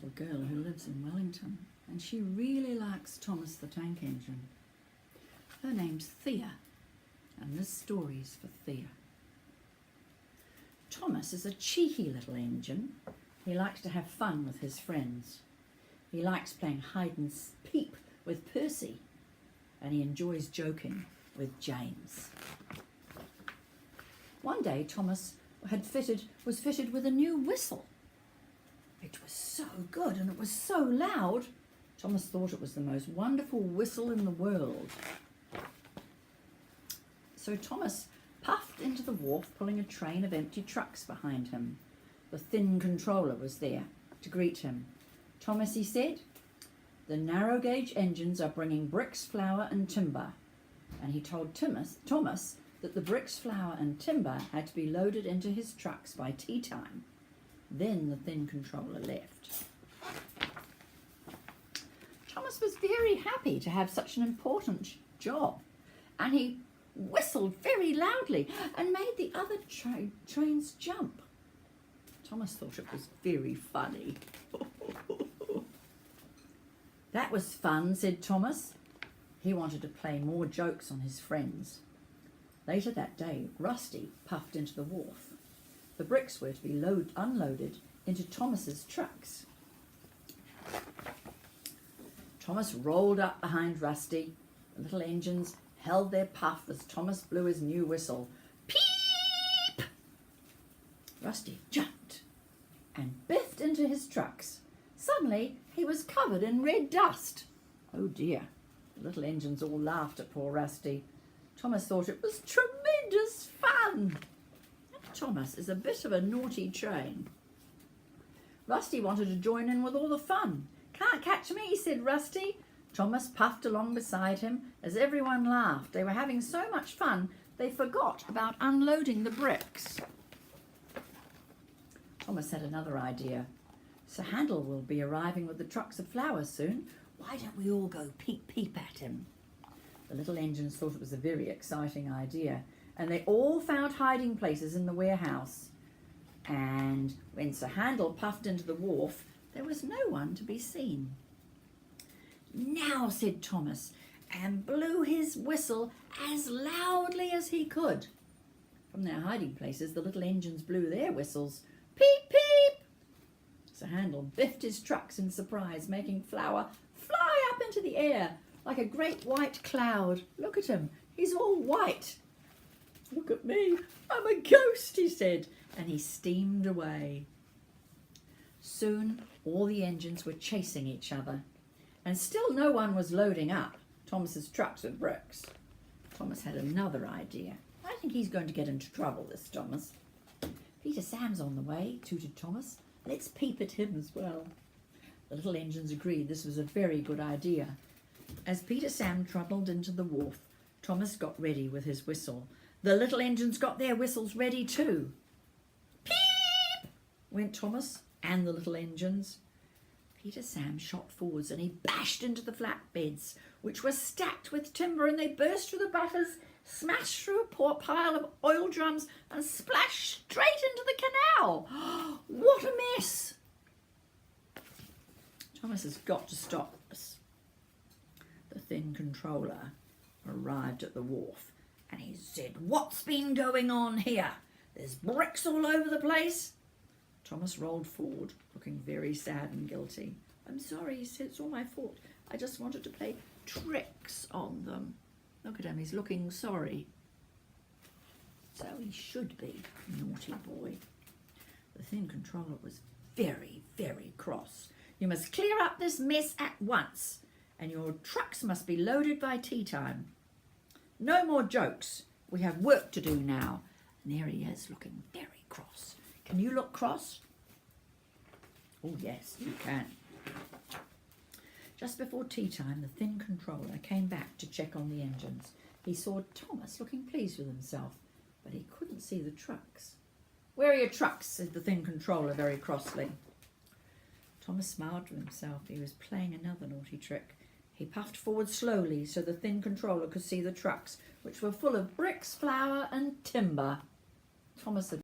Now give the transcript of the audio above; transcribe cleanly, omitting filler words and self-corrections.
little girl who lives in Wellington, and she really likes Thomas the Tank Engine. Her name's Thea, and this story's for Thea. Thomas is a cheeky little engine. He likes to have fun with his friends. He likes playing hide and peep with Percy, and he enjoys joking with James. One day Thomas was fitted with a new whistle. It was so good and it was so loud. Thomas thought it was the most wonderful whistle in the world. So Thomas puffed into the wharf, pulling a train of empty trucks behind him. The thin controller was there to greet him. "Thomas," he said, "the narrow gauge engines are bringing bricks, flour and timber." And he told Thomas that the bricks, flour and timber had to be loaded into his trucks by tea time. Then the thin controller left. Thomas was very happy to have such an important job, and he whistled very loudly and made the other trains jump. Thomas thought it was very funny. "That was fun," said Thomas. He wanted to play more jokes on his friends. Later that day, Rusty puffed into the wharf. The bricks were to be unloaded into Thomas's trucks. Thomas rolled up behind Rusty. The little engines held their puff as Thomas blew his new whistle. Peep! Rusty jumped and biffed into his trucks. Suddenly, he was covered in red dust. Oh dear, the little engines all laughed at poor Rusty. Thomas thought it was tremendous fun. Thomas is a bit of a naughty train. Rusty wanted to join in with all the fun. "Can't catch me," said Rusty. Thomas puffed along beside him as everyone laughed. They were having so much fun they forgot about unloading the bricks. Thomas had another idea. "Sir Handel will be arriving with the trucks of flour soon. Why don't we all go peep peep at him?" The little engines thought it was a very exciting idea, and they all found hiding places in the warehouse. And when Sir Handel puffed into the wharf, there was no one to be seen. "Now," said Thomas, and blew his whistle as loudly as he could. From their hiding places, the little engines blew their whistles. Peep, peep! Sir Handel biffed his trucks in surprise, making flour fly up into the air like a great white cloud. "Look at him, he's all white." "Look at me, I'm a ghost," he said, and he steamed away. Soon all the engines were chasing each other, and still no one was loading up Thomas's trucks with bricks. Thomas had another idea. "I think he's going to get into trouble, this Thomas." "Peter Sam's on the way," tooted Thomas. "Let's peep at him as well." The little engines agreed this was a very good idea. As Peter Sam trundled into the wharf, Thomas got ready with his whistle. The little engines got their whistles ready too. "Peep!" went Thomas and the little engines. Peter Sam shot forwards and he bashed into the flatbeds, which were stacked with timber, and they burst through the buffers, smashed through a pile of oil drums, and splashed straight into the canal. What a mess! Thomas has got to stop this. The thin controller arrived at the wharf, and he said, "What's been going on here? There's bricks all over the place." Thomas rolled forward, looking very sad and guilty. "I'm sorry," he said, "it's all my fault. I just wanted to play tricks on them." Look at him, he's looking sorry. So he should be, naughty boy. The thin controller was very, very cross. "You must clear up this mess at once, and your trucks must be loaded by tea time. No more jokes. We have work to do now." And there he is, looking very cross. Can you look cross? Oh yes, you can. Just before tea time, the thin controller came back to check on the engines. He saw Thomas looking pleased with himself, but he couldn't see the trucks. "Where are your trucks?" said the thin controller very crossly. Thomas smiled to himself. He was playing another naughty trick. He puffed forward slowly so the thin controller could see the trucks, which were full of bricks, flour and timber. Thomas had